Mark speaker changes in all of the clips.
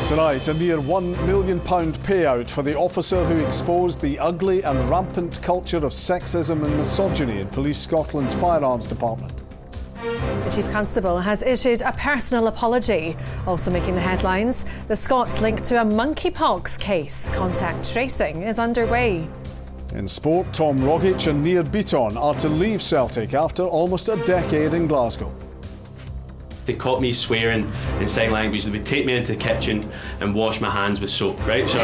Speaker 1: Tonight, a near £1 million payout for the officer who exposed the ugly and rampant culture of sexism and misogyny in Police Scotland's firearms department.
Speaker 2: The Chief Constable has issued a personal apology. Also making the headlines, the Scots linked to a monkeypox case. Contact tracing is underway.
Speaker 1: In sport, Tom Rogic and Near Beaton are to leave Celtic after almost a decade in Glasgow.
Speaker 3: They caught me swearing in sign language. They would take me into the kitchen and wash my hands with soap, right? So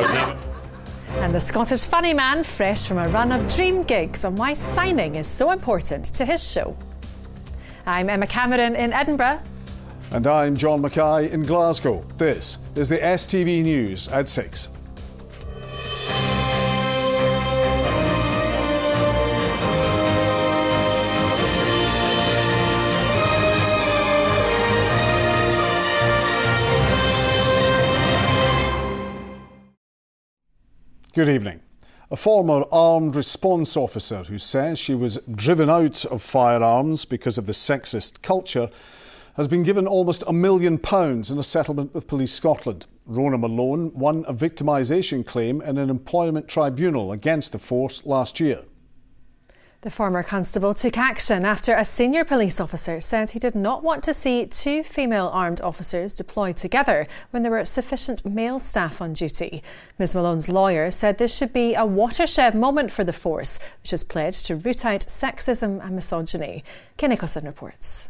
Speaker 2: And the Scottish funny man, fresh from a run of dream gigs, on why signing is so important to his show. I'm Emma Cameron in Edinburgh.
Speaker 1: And I'm John Mackay in Glasgow. This is the STV News at 6. Good evening. A former armed response officer who says she was driven out of firearms because of the sexist culture has been given almost £1 million in a settlement with Police Scotland. Rona Malone won a victimisation claim in an employment tribunal against the force last year.
Speaker 2: The former constable took action after a senior police officer said he did not want to see two female armed officers deployed together when there were sufficient male staff on duty. Ms Malone's lawyer said this should be a watershed moment for the force, which has pledged to root out sexism and misogyny. Kay Nicholson reports.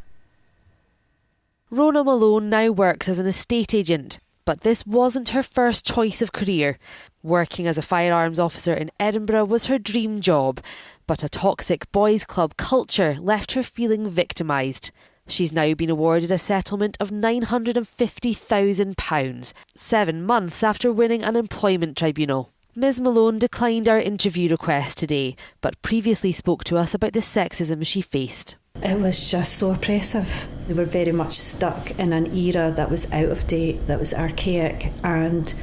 Speaker 4: Rona Malone now works as an estate agent, but this wasn't her first choice of career. Working as a firearms officer in Edinburgh was her dream job, but a toxic boys' club culture left her feeling victimised. She's now been awarded a settlement of £950,000, 7 months after winning an employment tribunal. Ms Malone declined our interview request today, but previously spoke to us about the sexism she faced.
Speaker 5: It was just so oppressive. They were very much stuck in an era that was out of date, that was archaic and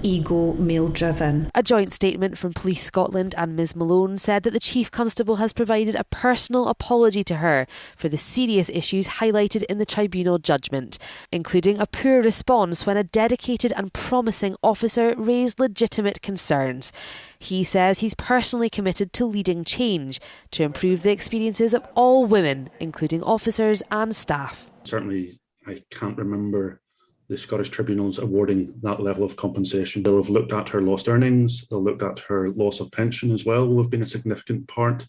Speaker 5: ego, male-driven.
Speaker 4: A joint statement from Police Scotland and Ms Malone said that the Chief Constable has provided a personal apology to her for the serious issues highlighted in the tribunal judgment, including a poor response when a dedicated and promising officer raised legitimate concerns. He says he's personally committed to leading change to improve the experiences of all women, including officers and staff.
Speaker 6: Certainly, I can't remember the Scottish tribunals awarding that level of compensation. They'll have looked at her lost earnings, they'll looked at her loss of pension as well, will have been a significant part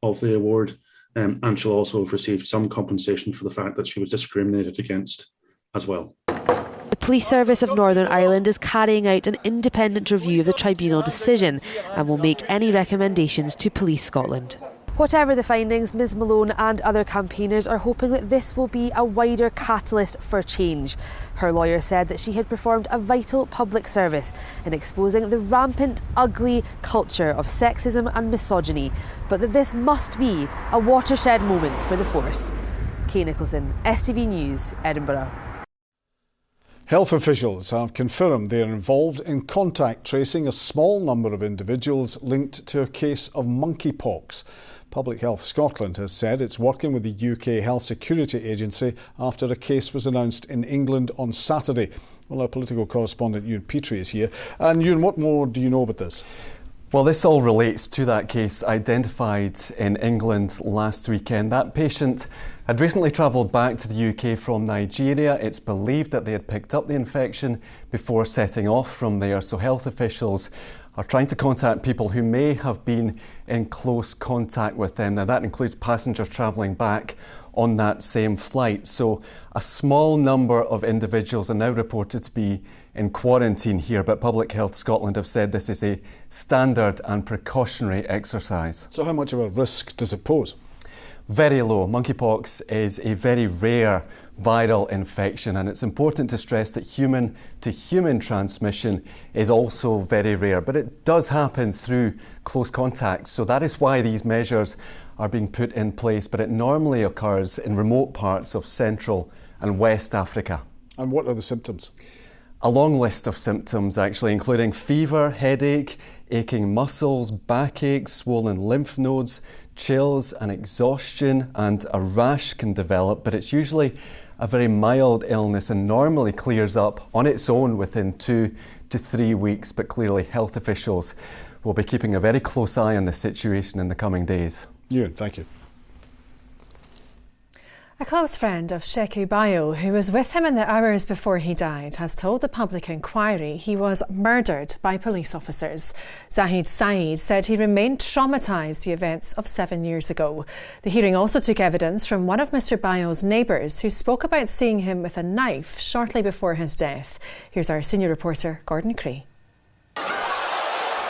Speaker 6: of the award, and she'll also have received some compensation for the fact that she was discriminated against as well.
Speaker 4: The Police Service of Northern Ireland is carrying out an independent review of the tribunal decision and will make any recommendations to Police Scotland. Whatever the findings, Ms Malone and other campaigners are hoping that this will be a wider catalyst for change. Her lawyer said that she had performed a vital public service in exposing the rampant, ugly culture of sexism and misogyny, but that this must be a watershed moment for the force. Kay Nicholson, STV News, Edinburgh.
Speaker 1: Health officials have confirmed they are involved in contact tracing a small number of individuals linked to a case of monkeypox. Public Health Scotland has said it's working with the UK Health Security Agency after a case was announced in England on Saturday. Well, our political correspondent Ewan Petrie is here. And Ewan, what more do you know about this?
Speaker 7: Well, this all relates to that case identified in England last weekend. That patient had recently travelled back to the UK from Nigeria. It's believed that they had picked up the infection before setting off from there. So health officials are trying to contact people who may have been in close contact with them. Now, that includes passengers travelling back on that same flight. So a small number of individuals are now reported to be in quarantine here, but Public Health Scotland have said this is a standard and precautionary exercise. So
Speaker 1: how much of a risk does it pose?
Speaker 7: Very low. Monkeypox is a very rare viral infection, and it's important to stress that human-to-human transmission is also very rare, but it does happen through close contact. So that is why these measures are being put in place, but it normally occurs in remote parts of Central and West Africa.
Speaker 1: And what are the symptoms?
Speaker 7: A long list of symptoms, actually, including fever, headache, aching muscles, backache, swollen lymph nodes, chills and exhaustion, and a rash can develop, but it's usually a very mild illness and normally clears up on its own within 2 to 3 weeks, but clearly health officials will be keeping a very close eye on the situation in the coming days.
Speaker 1: Ewan, thank you.
Speaker 2: A close friend of Sheikh Bio, who was with him in the hours before he died, has told the public inquiry he was murdered by police officers. Zahid Saeed said he remained traumatised the events of 7 years ago. The hearing also took evidence from one of Mr Bio's neighbours who spoke about seeing him with a knife shortly before his death. Here's our senior reporter, Gordon Cree.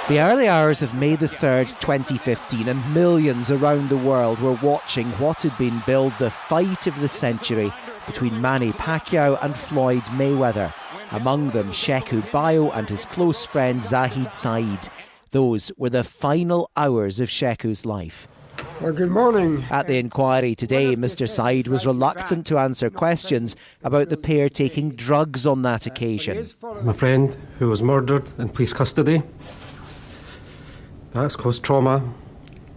Speaker 8: The early hours of May the 3rd, 2015, and millions around the world were watching what had been billed the fight of the century between Manny Pacquiao and Floyd Mayweather. Among them, Sheikh Bio and his close friend Zahid Saeed. Those were the final hours of Sheikhu's life.
Speaker 9: Well, good morning.
Speaker 8: At the inquiry today, Mr Saeed was reluctant to answer questions about the pair taking drugs on that occasion.
Speaker 9: My friend who was murdered in police custody. That's caused trauma,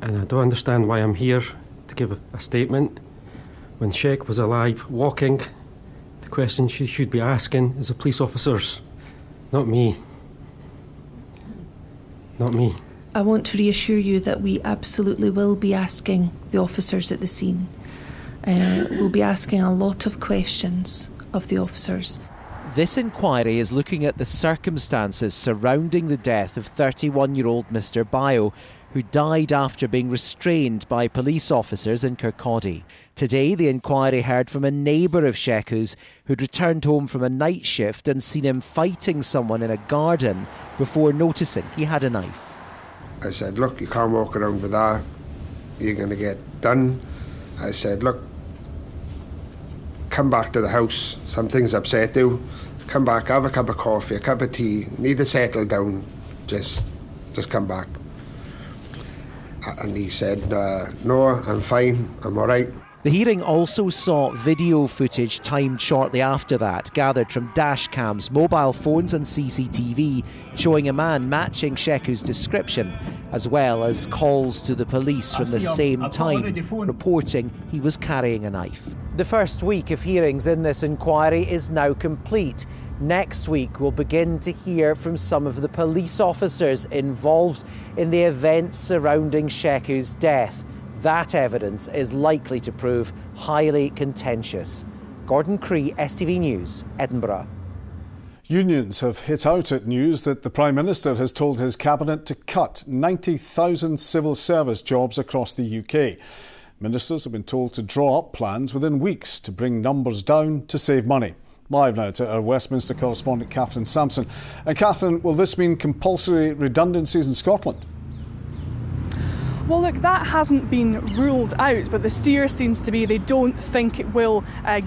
Speaker 9: and I don't understand why I'm here to give a statement. When Sheikh was alive, walking, the question she should be asking is the police officers, not me. Not me.
Speaker 10: I want to reassure you that we absolutely will be asking the officers at the scene. We'll be asking a lot of questions of the officers.
Speaker 8: This inquiry is looking at the circumstances surrounding the death of 31-year-old Mr Bio, who died after being restrained by police officers in Kirkcaldy. Today, the inquiry heard from a neighbour of Sheikhu's who'd returned home from a night shift and seen him fighting someone in a garden before noticing he had a knife.
Speaker 11: I said, look, you can't walk around with that. You're going to get done. I said, look, come back to the house. Something's upset you. Come back, have a cup of coffee, a cup of tea. Need to settle down. Just come back. And he said, no, I'm fine, I'm all right.
Speaker 8: The hearing also saw video footage timed shortly after that, gathered from dash cams, mobile phones and CCTV, showing a man matching Sheikhu's description, as well as calls to the police from the same time, reporting he was carrying a knife. The first week of hearings in this inquiry is now complete. Next week we'll begin to hear from some of the police officers involved in the events surrounding Sheikhu's death. That evidence is likely to prove highly contentious. Gordon Cree, STV News, Edinburgh.
Speaker 1: Unions have hit out at news that the Prime Minister has told his Cabinet to cut 90,000 civil service jobs across the UK. Ministers have been told to draw up plans within weeks to bring numbers down to save money. Live now to our Westminster correspondent Catherine Sampson. And Catherine, will this mean compulsory redundancies in Scotland?
Speaker 12: Well, look, that hasn't been ruled out, but the steer seems to be they don't think it will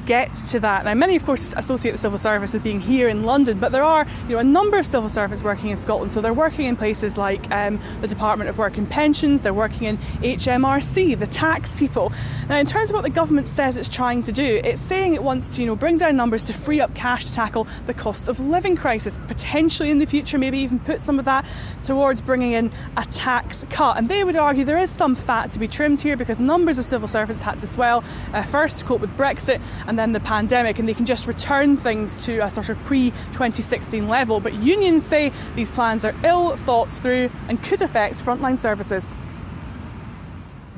Speaker 12: get to that. Now, many, of course, associate the civil service with being here in London, but there are, a number of civil servants working in Scotland. So they're working in places like the Department of Work and Pensions, they're working in HMRC, the tax people. Now, in terms of what the government says it's trying to do, it's saying it wants to, bring down numbers to free up cash to tackle the cost of living crisis, potentially in the future, maybe even put some of that towards bringing in a tax cut. And they would argue there is some fat to be trimmed here because numbers of civil servants had to swell first to cope with Brexit and then the pandemic, and they can just return things to a sort of pre-2016 level. But unions say these plans are ill thought through and could affect frontline services.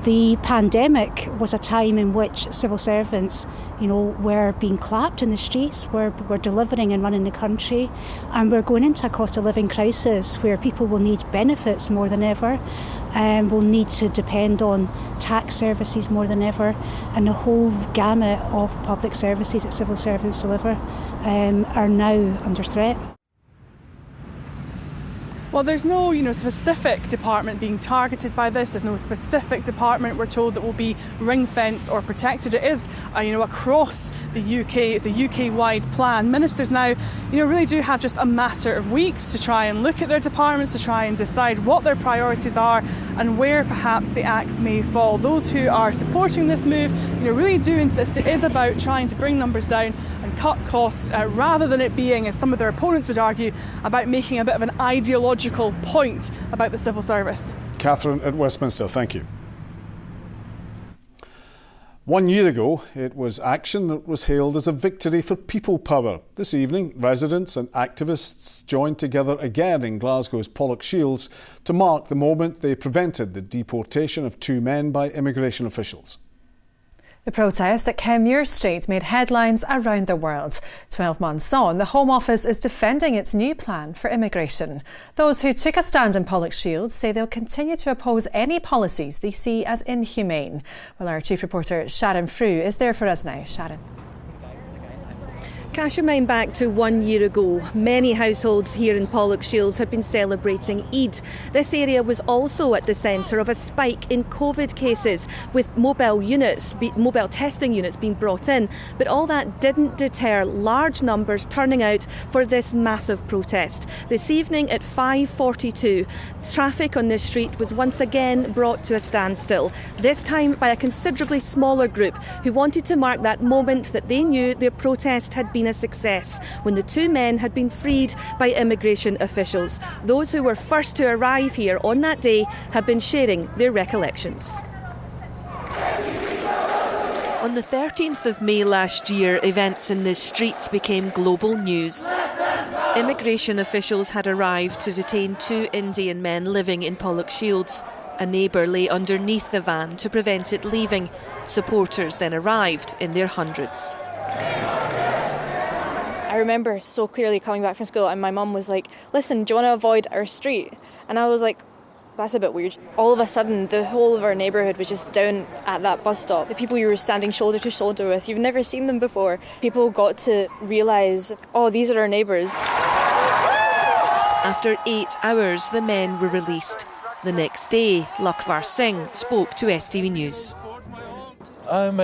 Speaker 13: The pandemic was a time in which civil servants, were being clapped in the streets, were delivering and running the country, and we're going into a cost of living crisis where people will need benefits more than ever, and will need to depend on tax services more than ever, and the whole gamut of public services that civil servants deliver are now under threat.
Speaker 12: Well, there's no, specific department being targeted by this. There's no specific department, we're told, that will be ring-fenced or protected. It is, across the UK. It's a UK-wide plan. Ministers now, really do have just a matter of weeks to try and look at their departments, to try and decide what their priorities are and where perhaps the axe may fall. Those who are supporting this move, really do insist it is about trying to bring numbers down and cut costs rather than it being, as some of their opponents would argue, about making a bit of an ideological point about the civil service.
Speaker 1: Catherine at Westminster, thank you. 1 year ago, it was action that was hailed as a victory for people power. This evening, residents and activists joined together again in Glasgow's Pollock Shields to mark the moment they prevented the deportation of 2 men by immigration officials.
Speaker 2: The protest at Kenmure Street made headlines around the world. 12 months on, the Home Office is defending its new plan for immigration. Those who took a stand in Pollock Shields say they'll continue to oppose any policies they see as inhumane. Well, our chief reporter Sharon Frew is there for us now. Sharon.
Speaker 14: Cast your mind back to 1 year ago. Many households here in Pollock Shields had been celebrating Eid. This area was also at the centre of a spike in COVID cases, with mobile testing units being brought in. But all that didn't deter large numbers turning out for this massive protest. This evening at 5:42, traffic on this street was once again brought to a standstill, this time by a considerably smaller group who wanted to mark that moment that they knew their protest had been a success, when the 2 men had been freed by immigration officials. Those who were first to arrive here on that day have been sharing their recollections. On the 13th of May last year, events in this street became global news. Immigration officials had arrived to detain 2 Indian men living in Pollock Shields. A neighbour lay underneath the van to prevent it leaving. Supporters then arrived in their hundreds.
Speaker 15: I remember so clearly coming back from school and my mum was like, "Listen, do you want to avoid our street?" And I was like, that's a bit weird. All of a sudden, the whole of our neighbourhood was just down at that bus stop. The people you were standing shoulder to shoulder with, you've never seen them before. People got to realise, oh, these are our neighbours.
Speaker 14: After 8 hours, the men were released. The next day, Lakhvar Singh spoke to STV News.
Speaker 16: I'm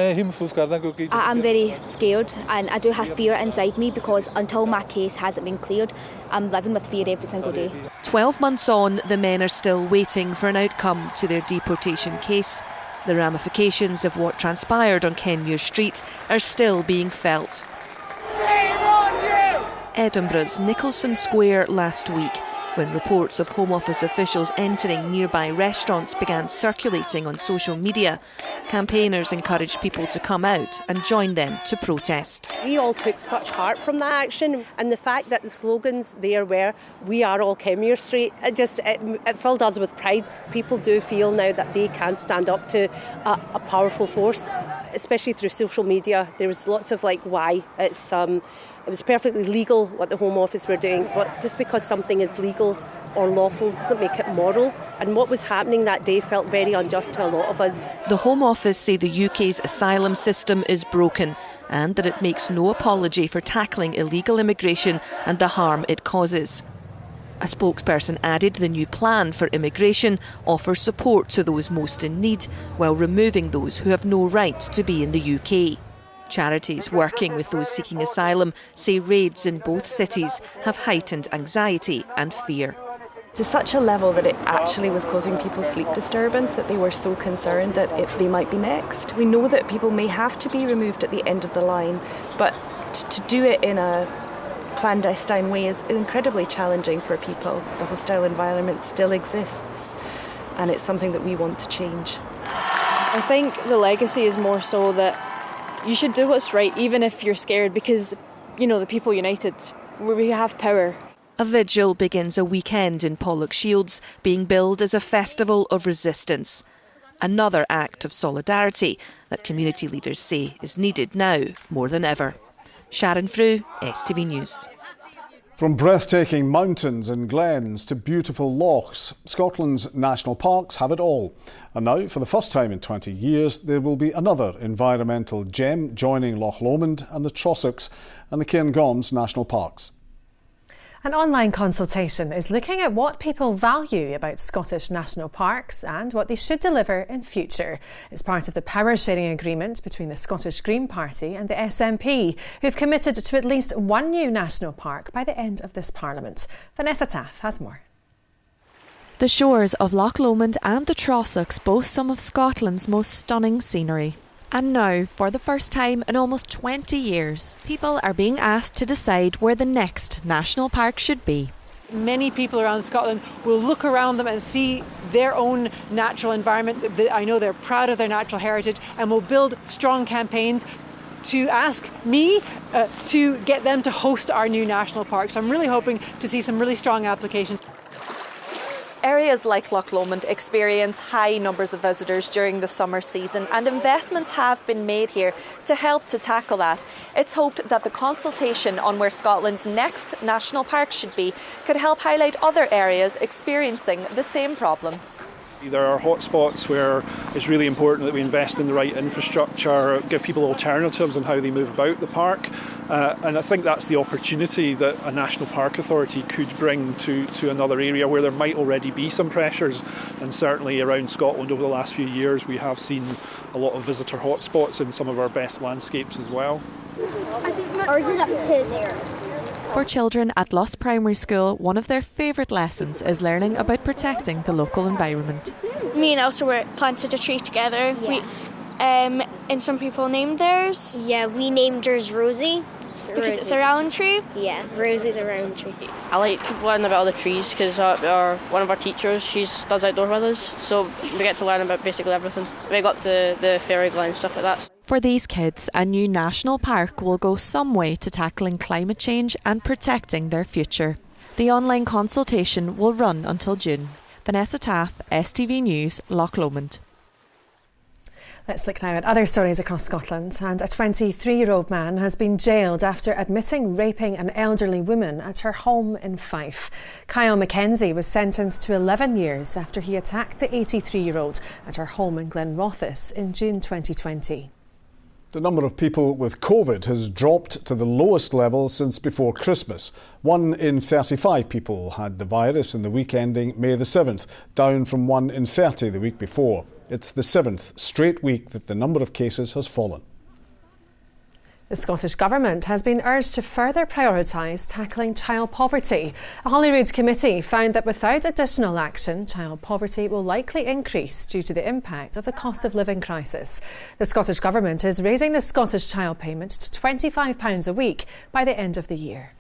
Speaker 16: very scared, and I do have fear inside me, because until my case hasn't been cleared, I'm living with fear every single day.
Speaker 14: 12 months on, the men are still waiting for an outcome to their deportation case. The ramifications of what transpired on Kenmure Street are still being felt. Edinburgh's Nicholson Square last week, when reports of Home Office officials entering nearby restaurants began circulating on social media, campaigners encouraged people to come out and join them to protest.
Speaker 17: We all took such heart from that action, and the fact that the slogans there were, "We are all Kenmure Street," it filled us with pride. People do feel now that they can stand up to a powerful force, especially through social media. There was lots of why. It was perfectly legal what the Home Office were doing, but just because something is legal or lawful doesn't make it moral. And what was happening that day felt very unjust to a lot of us.
Speaker 14: The Home Office say the UK's asylum system is broken and that it makes no apology for tackling illegal immigration and the harm it causes. A spokesperson added the new plan for immigration offers support to those most in need while removing those who have no right to be in the UK. Charities working with those seeking asylum say raids in both cities have heightened anxiety and fear.
Speaker 18: To such a level that it actually was causing people sleep disturbance, that they were so concerned that they might be next. We know that people may have to be removed at the end of the line, but to do it in a clandestine way is incredibly challenging for people. The hostile environment still exists, and it's something that we want to change.
Speaker 15: I think the legacy is more so that you should do what's right, even if you're scared, because, the people united, we have power.
Speaker 14: A vigil begins a weekend in Pollock Shields, being billed as a festival of resistance. Another act of solidarity that community leaders say is needed now more than ever. Sharon Frew, STV News.
Speaker 1: From breathtaking mountains and glens to beautiful lochs, Scotland's national parks have it all. And now, for the first time in 20 years, there will be another environmental gem joining Loch Lomond and the Trossachs and the Cairngorms National Parks.
Speaker 2: An online consultation is looking at what people value about Scottish national parks and what they should deliver in future. It's part of the power sharing agreement between the Scottish Green Party and the SNP, who've committed to at least one new national park by the end of this Parliament. Vanessa Taff has more.
Speaker 19: The shores of Loch Lomond and the Trossachs boast some of Scotland's most stunning scenery. And now, for the first time in almost 20 years, people are being asked to decide where the next national park should be.
Speaker 20: Many people around Scotland will look around them and see their own natural environment. I know they're proud of their natural heritage and will build strong campaigns to ask me to get them to host our new national park. So I'm really hoping to see some really strong applications.
Speaker 19: Areas like Loch Lomond experience high numbers of visitors during the summer season, and investments have been made here to help to tackle that. It's hoped that the consultation on where Scotland's next national park should be could help highlight other areas experiencing the same problems.
Speaker 21: There are hotspots where it's really important that we invest in the right infrastructure, give people alternatives on how they move about the park. And I think that's the opportunity that a National Park Authority could bring to another area where there might already be some pressures. And certainly around Scotland over the last few years we have seen a lot of visitor hotspots in some of our best landscapes as well.
Speaker 22: Ours is up to there.
Speaker 19: For children at Luss Primary School, one of their favourite lessons is learning about protecting the local environment.
Speaker 22: Me and Elsa planted a tree together. Yeah. And some people named theirs. Yeah, we named hers Rosie. Because it's a round tree? Yeah, Rosie the round tree.
Speaker 23: I like learning about all the trees because one of our teachers, she does outdoor with us, so we get to learn about basically everything. We got to the fairy glen and stuff like that.
Speaker 19: For these kids, a new national park will go some way to tackling climate change and protecting their future. The online consultation will run until June. Vanessa Taff, STV News, Loch Lomond.
Speaker 2: Let's look now at other stories across Scotland. And a 23-year-old man has been jailed after admitting raping an elderly woman at her home in Fife. Kyle Mackenzie was sentenced to 11 years after he attacked the 83-year-old at her home in Glenrothes in June 2020.
Speaker 1: The number of people with COVID has dropped to the lowest level since before Christmas. 1 in 35 people had the virus in the week ending May the 7th, down from 1 in 30 the week before. It's the 7th straight week that the number of cases has fallen.
Speaker 2: The Scottish Government has been urged to further prioritise tackling child poverty. A Holyrood committee found that without additional action, child poverty will likely increase due to the impact of the cost of living crisis. The Scottish Government is raising the Scottish child payment to £25 a week by the end of the year.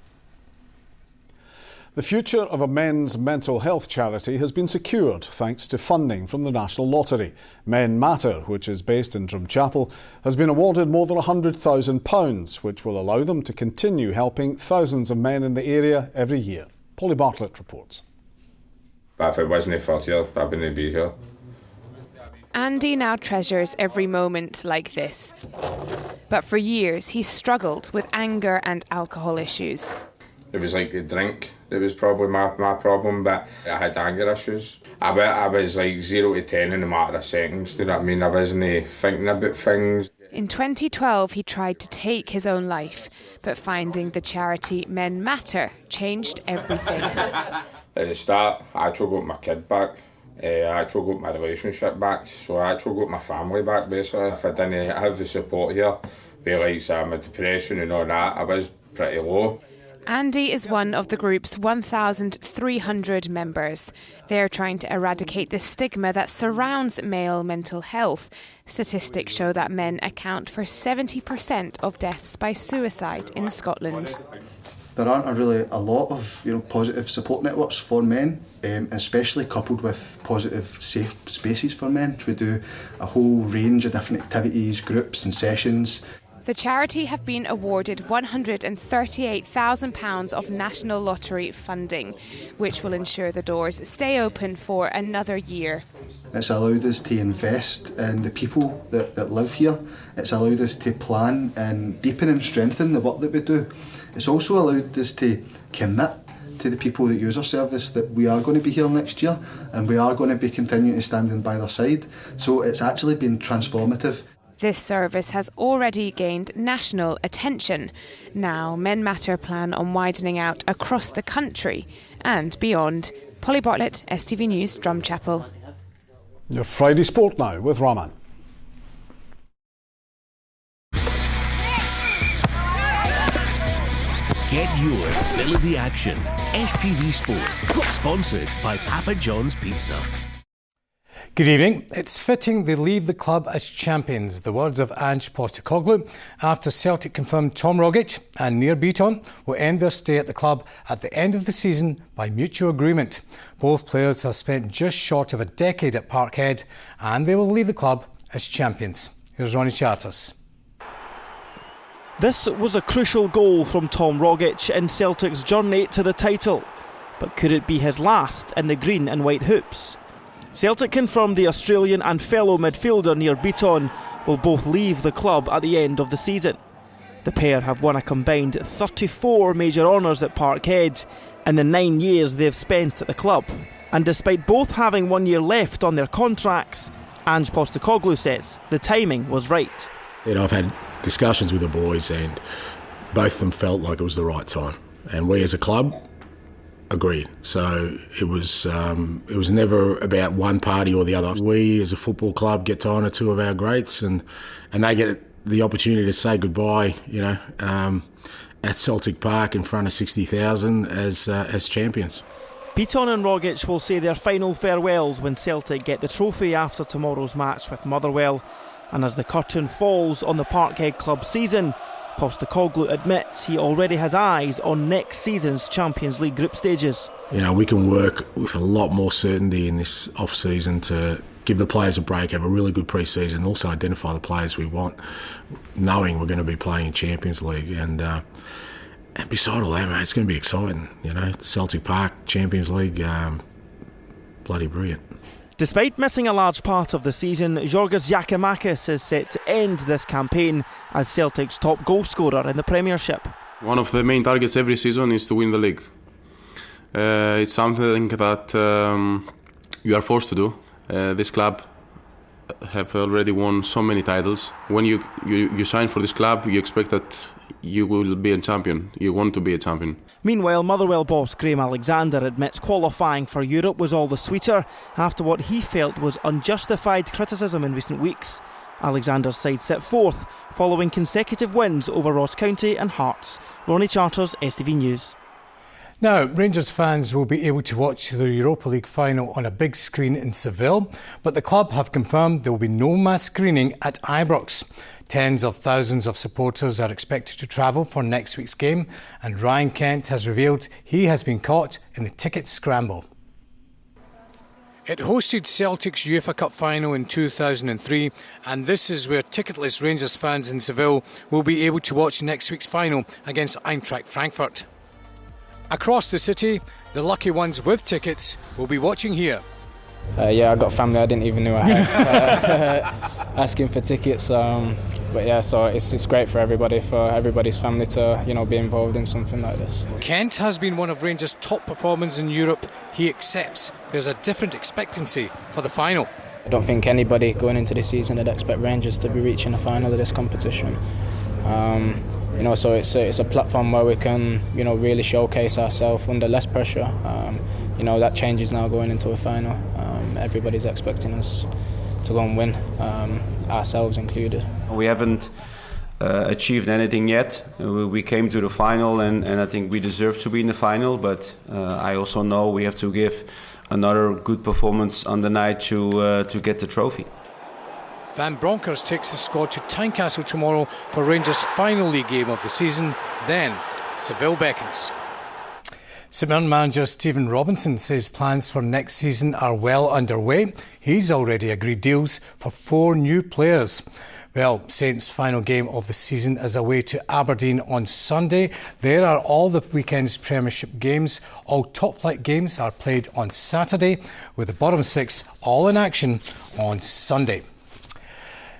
Speaker 1: The future of a men's mental health charity has been secured thanks to funding from the National Lottery. Men Matter, which is based in Drumchapel, has been awarded more than £100,000, which will allow them to continue helping thousands of men in the area every year. Polly Bartlett reports.
Speaker 24: But if it wasn't for here, I wouldn't be here.
Speaker 25: Andy now treasures every moment like this. But for years he's struggled with anger and alcohol issues.
Speaker 24: It was like the drink that was probably my problem, but I had anger issues. I was like 0 to 10 in a matter of seconds, do you know what I mean? I wasn't thinking about things.
Speaker 25: In 2012 he tried to take his own life, but finding the charity Men Matter changed everything.
Speaker 24: At the start, I actually got my kid back. I actually got my relationship back, so I actually got my family back basically. If I didn't have the support here, be like my depression and all that, I was pretty low.
Speaker 25: Andy is one of the group's 1,300 members. They're trying to eradicate the stigma that surrounds male mental health. Statistics show that men account for 70% of deaths by suicide in Scotland.
Speaker 26: There aren't really a lot of positive support networks for men, especially coupled with positive safe spaces for men. We do a whole range of different activities, groups and sessions.
Speaker 25: The charity have been awarded £138,000 of National Lottery funding, which will ensure the doors stay open for another year.
Speaker 26: It's allowed us to invest in the people that live here. It's allowed us to plan and deepen and strengthen the work that we do. It's also allowed us to commit to the people that use our service that we are going to be here next year and we are going to be continuing to stand by their side. So it's actually been transformative.
Speaker 25: This service has already gained national attention. Now Men Matter plan on widening out across the country and beyond. Polly Bartlett, STV News, Drumchapel.
Speaker 1: Your Friday Sport now with Raman.
Speaker 27: Get your fill of the action. STV Sport, sponsored by Papa John's Pizza.
Speaker 3: Good evening. It's fitting they leave the club as champions. The words of Ange Postecoglou after Celtic confirmed Tom Rogic and Nir Bitton will end their stay at the club at the end of the season by mutual agreement. Both players have spent just short of a decade at Parkhead and they will leave the club as champions. Here's Ronnie Charters.
Speaker 4: This was a crucial goal from Tom Rogic in Celtic's journey to the title. But could it be his last in the green and white hoops? Celtic confirmed the Australian and fellow midfielder Nir Bitton will both leave the club at the end of the season. The pair have won a combined 34 major honours at Parkhead in the 9 years they've spent at the club. And despite both having 1 year left on their contracts, Ange Postecoglou says the timing was right.
Speaker 5: I've had discussions with the boys and both of them felt like it was the right time. And we as a club agreed. So it was never about one party or the other. We as a football club get to honour two of our greats and they get the opportunity to say goodbye, at Celtic Park in front of 60,000 as champions.
Speaker 4: Bitton and Rogic will say their final farewells when Celtic get the trophy after tomorrow's match with Motherwell. And as the curtain falls on the Parkhead club season, Postecoglou admits he already has eyes on next season's Champions League group stages.
Speaker 5: We can work with a lot more certainty in this off-season to give the players a break, have a really good pre-season, and also identify the players we want, knowing we're going to be playing in Champions League. And beside all that, mate, it's going to be exciting. Celtic Park, Champions League, bloody brilliant.
Speaker 4: Despite missing a large part of the season, Giorgos Giacomakis is set to end this campaign as Celtic's top goal scorer in the Premiership.
Speaker 6: One of the main targets every season is to win the league. It's something that you are forced to do. This club have already won so many titles. When you sign for this club, you expect that you will be a champion. You want to be a champion.
Speaker 4: Meanwhile, Motherwell boss Graham Alexander admits qualifying for Europe was all the sweeter after what he felt was unjustified criticism in recent weeks. Alexander's side set fourth following consecutive wins over Ross County and Hearts. Ronnie Charters, STV News.
Speaker 3: Now, Rangers fans will be able to watch the Europa League final on a big screen in Seville, but the club have confirmed there will be no mass screening at Ibrox. Tens of thousands of supporters are expected to travel for next week's game, and Ryan Kent has revealed he has been caught in the ticket scramble. It hosted Celtic's UEFA Cup final in 2003, and this is where ticketless Rangers fans in Seville will be able to watch next week's final against Eintracht Frankfurt. Across the city, the lucky ones with tickets will be watching here.
Speaker 7: I got family I didn't even know I had asking for tickets. So it's great for everybody's family to be involved in something like this.
Speaker 3: Kent has been one of Rangers' top performers in Europe. He accepts there's a different expectancy for the final.
Speaker 7: I don't think anybody going into this season would expect Rangers to be reaching the final of this competition. So it's a platform where we can really showcase ourselves under less pressure. That changes now going into a final. Everybody's expecting us to go and win, ourselves included.
Speaker 9: We haven't achieved anything yet. We came to the final and I think we deserve to be in the final, but I also know we have to give another good performance on the night to get the trophy.
Speaker 3: Van Bronckhorst takes the squad to Tynecastle tomorrow for Rangers' final league game of the season. Then Seville beckons. St Mirren manager Stephen Robinson says plans for next season are well underway. He's already agreed deals for 4 new players. Well, Saints' final game of the season is away to Aberdeen on Sunday. There are all the weekend's Premiership games. All top-flight games are played on Saturday, with the bottom 6 all in action on Sunday.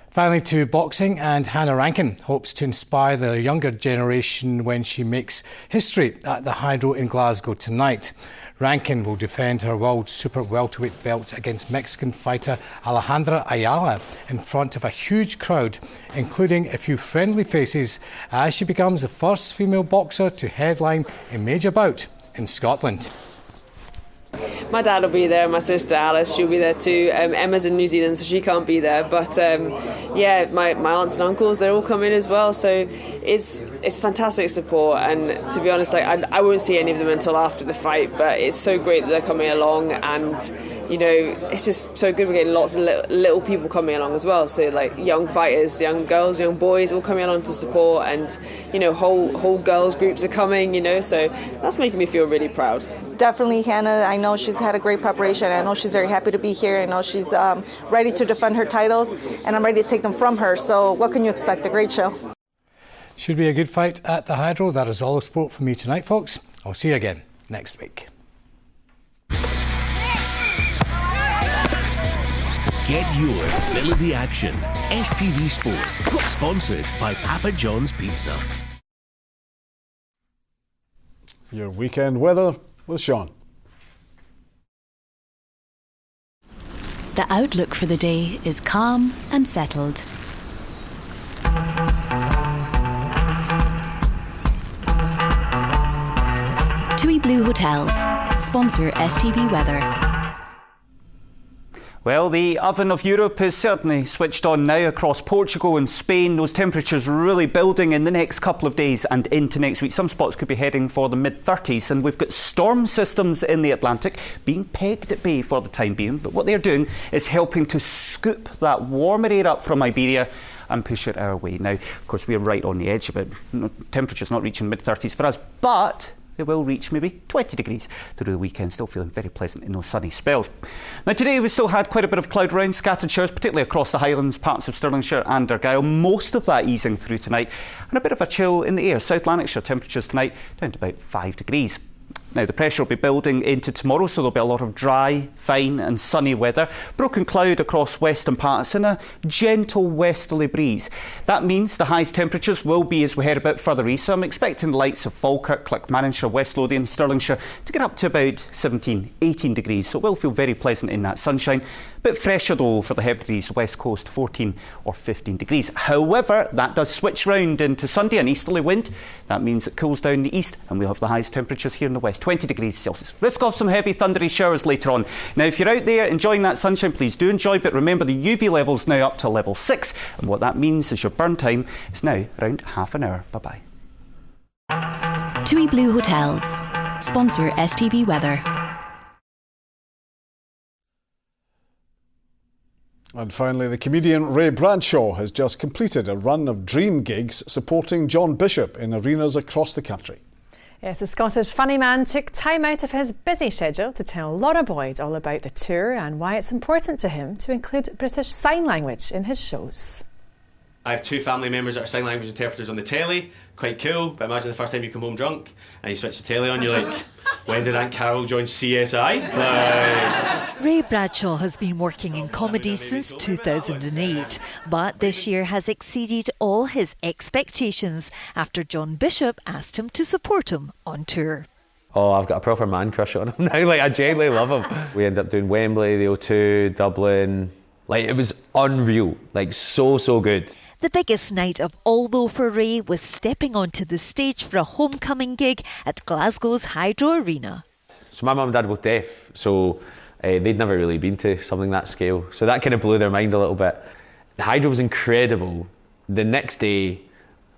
Speaker 3: Finally to boxing, and Hannah Rankin hopes to inspire the younger generation when she makes history at the Hydro in Glasgow tonight. Rankin will defend her world super welterweight belt against Mexican fighter Alejandra Ayala in front of a huge crowd, including a few friendly faces, as she becomes the first female boxer to headline a major bout in Scotland.
Speaker 10: My dad will be there, my sister Alice, she'll be there too. Emma's in New Zealand, so she can't be there. But my aunts and uncles, they're all coming as well. So it's fantastic support. And to be honest, I won't see any of them until after the fight. But it's so great that they're coming along, and you know, it's just so good. We're getting lots of little people coming along as well. So like young fighters, young girls, young boys, all coming along to support, and you know, whole girls groups are coming. You know, so that's making me feel really proud.
Speaker 8: Definitely, Hannah. I know she's had a great preparation. I know she's very happy to be here. I know she's ready to defend her titles, and I'm ready to take them from her. So what can you expect? A great show.
Speaker 3: Should be a good fight at the Hydro. That is all the sport from me tonight, folks. I'll see you again next week.
Speaker 27: Get your fill of the action. STV Sport, sponsored by Papa John's Pizza.
Speaker 1: Your weekend weather with Sean.
Speaker 11: The outlook for the day is calm and settled. TUI Blue Hotels, sponsor STV Weather.
Speaker 12: Well, the oven of Europe is certainly switched on now across Portugal and Spain. Those temperatures really building in the next couple of days and into next week. Some spots could be heading for the mid-30s, and we've got storm systems in the Atlantic being pegged at bay for the time being. But what they're doing is helping to scoop that warmer air up from Iberia and push it our way. Now, of course, we're right on the edge of it. Temperatures not reaching mid-30s for us, but they will reach maybe 20 degrees through the weekend, still feeling very pleasant in those sunny spells. Now today we still had quite a bit of cloud around, scattered showers, particularly across the Highlands, parts of Stirlingshire and Argyll. Most of that easing through tonight, and a bit of a chill in the air. South Lanarkshire temperatures tonight down to about 5 degrees. Now the pressure will be building into tomorrow, so there'll be a lot of dry, fine and sunny weather. Broken cloud across western parts and a gentle westerly breeze. That means the highest temperatures will be as we head a bit further east. So I'm expecting the likes of Falkirk, Clackmannanshire, West Lothian, Stirlingshire to get up to about 17, 18 degrees. So it will feel very pleasant in that sunshine. A bit fresher though for the Hebrides, west coast, 14 or 15 degrees. However, that does switch round into Sunday, an easterly wind. That means it cools down the east and we'll have the highest temperatures here in the west, 20 degrees Celsius. Risk of some heavy thundery showers later on. Now if you're out there enjoying that sunshine, please do enjoy, but remember the UV level's now up to level 6, and what that means is your burn time is now around half an hour. Bye bye.
Speaker 11: TUI Blue Hotels, sponsor STV Weather.
Speaker 1: And finally, the comedian Ray Bradshaw has just completed a run of dream gigs supporting John Bishop in arenas across the country.
Speaker 2: Yes, the Scottish funny man took time out of his busy schedule to tell Laura Boyd all about the tour and why it's important to him to include British Sign Language in his shows.
Speaker 13: I have 2 family members that are sign language interpreters on the telly. Quite cool, but imagine the first time you come home drunk and you switch the telly on, you're like, when did Aunt Carol join CSI?
Speaker 16: Ray Bradshaw has been working in comedy since 2008, but this year has exceeded all his expectations after John Bishop asked him to support him on tour.
Speaker 17: Oh, I've got a proper man crush on him now. Like, I genuinely love him. We ended up doing Wembley, the O2, Dublin. Like, it was unreal. Like, so good.
Speaker 16: The biggest night of all, though, for Ray was stepping onto the stage for a homecoming gig at Glasgow's Hydro Arena.
Speaker 17: So my mum and dad were both deaf, so they'd never really been to something that scale. So that kind of blew their mind a little bit. The Hydro was incredible. The next day,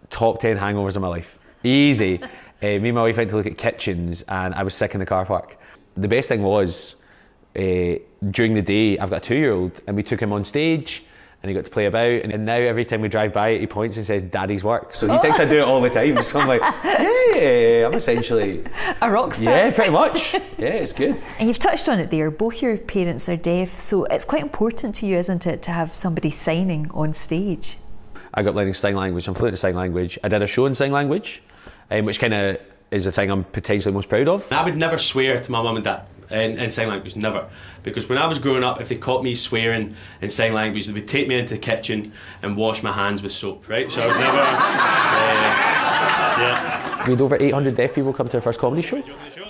Speaker 17: top 10 hangovers of my life. Easy. Me and my wife went to look at kitchens and I was sick in the car park. The best thing was, during the day, I've got a 2-year-old and we took him on stage and he got to play about, and now every time we drive by it, he points and says, "Daddy's work." So he thinks I do it all the time. So I'm like, yeah, I'm essentially
Speaker 16: a rock star.
Speaker 17: Yeah, pretty much. Yeah, it's good.
Speaker 16: And you've touched on it there, both your parents are deaf, so it's quite important to you, isn't it, to have somebody signing on stage?
Speaker 17: I got learning sign language. I'm fluent in sign language. I did a show in sign language, which kind of is the thing I'm potentially most proud of.
Speaker 13: I would never swear to my mum and dad in sign language, never. Because when I was growing up, if they caught me swearing in sign language, they would take me into the kitchen and wash my hands with soap, right? So I would never... yeah.
Speaker 17: We had over 800 deaf people come to our first comedy show.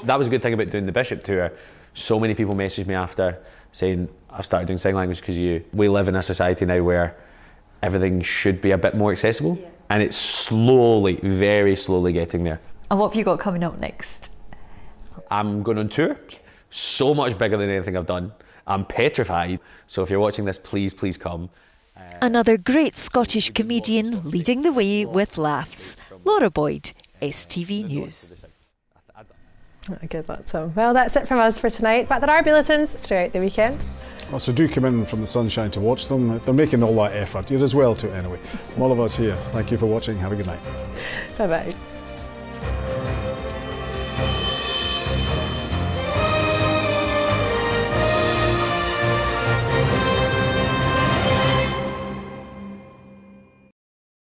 Speaker 17: That was a good thing about doing the Bishop tour. So many people messaged me after saying, "I've started doing sign language because of you." We live in a society now where everything should be a bit more accessible, and it's slowly, very slowly getting there.
Speaker 16: And what have you got coming up next?
Speaker 17: I'm going on tour. So much bigger than anything I've done. I'm petrified. So if you're watching this, please come.
Speaker 16: Another great Scottish comedian leading the way with laughs. Laura Boyd, STV News.
Speaker 2: Good luck, Tom. Well, that's it from us for tonight, but there are bulletins throughout the weekend.
Speaker 1: So do come in from the sunshine to watch them. They're making all that effort. You're as well to anyway. From all of us here, thank you for watching. Have a good night.
Speaker 2: Bye-bye.